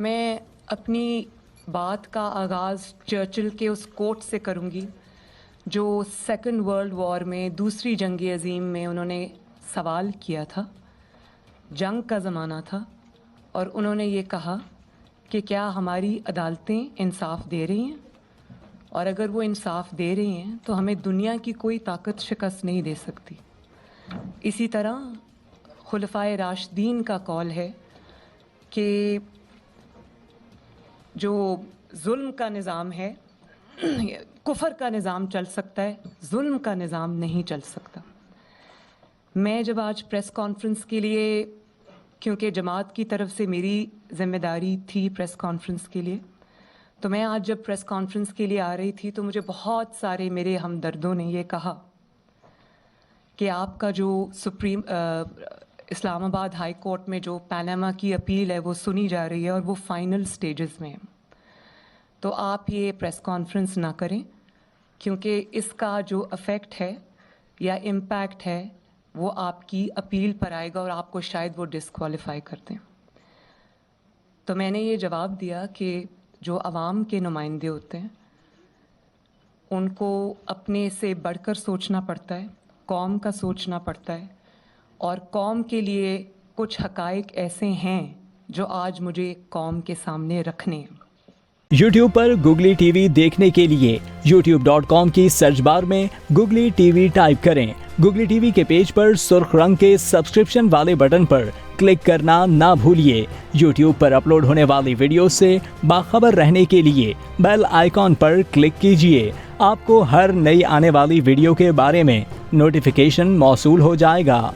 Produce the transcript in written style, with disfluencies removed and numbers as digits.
میں اپنی بات کا آغاز چرچل کے اس کوٹ سے کروں گی جو سیکنڈ ورلڈ وار میں دوسری جنگ عظیم میں انہوں نے سوال کیا تھا. جنگ کا زمانہ تھا اور انہوں نے یہ کہا کہ کیا ہماری عدالتیں انصاف دے رہی ہیں، اور اگر وہ انصاف دے رہی ہیں تو ہمیں دنیا کی کوئی طاقت شکست نہیں دے سکتی. اسی طرح خلفائے راشدین کا قول ہے کہ جو ظلم کا نظام ہے، کفر کا نظام چل سکتا ہے، ظلم کا نظام نہیں چل سکتا. میں جب آج پریس کانفرنس کے لیے، کیونکہ جماعت کی طرف سے میری ذمہ داری تھی پریس کانفرنس کے لیے، تو میں آج جب پریس کانفرنس کے لیے آ رہی تھی تو مجھے بہت سارے میرے ہمدردوں نے یہ کہا کہ آپ کا جو اسلام آباد ہائی کورٹ میں جو پاناما کی اپیل ہے وہ سنی جا رہی ہے اور وہ فائنل سٹیجز میں ہے، تو آپ یہ پریس کانفرنس نہ کریں کیونکہ اس کا جو افیکٹ ہے یا امپیکٹ ہے وہ آپ کی اپیل پر آئے گا اور آپ کو شاید وہ ڈسکوالیفائی کر دیں. تو میں نے یہ جواب دیا کہ جو عوام کے نمائندے ہوتے ہیں ان کو اپنے سے بڑھ کر سوچنا پڑتا ہے، قوم کا سوچنا پڑتا ہے، اور قوم کے لیے کچھ حقائق ایسے ہیں جو آج مجھے قوم کے سامنے رکھنے ہیں. یوٹیوب پر گوگلی ٹی وی دیکھنے کے لیے youtube.com کی سرچ بار میں گوگلی ٹی وی ٹائپ کریں. گوگلی ٹی وی کے پیج پر سرخ رنگ کے سبسکرپشن والے بٹن پر کلک کرنا نہ بھولیے. یوٹیوب پر اپلوڈ ہونے والی ویڈیو سے باخبر رہنے کے لیے بیل آئیکن پر کلک کیجیے. آپ کو ہر نئی آنے والی ویڈیو کے بارے میں نوٹیفیکیشن موصول ہو جائے گا.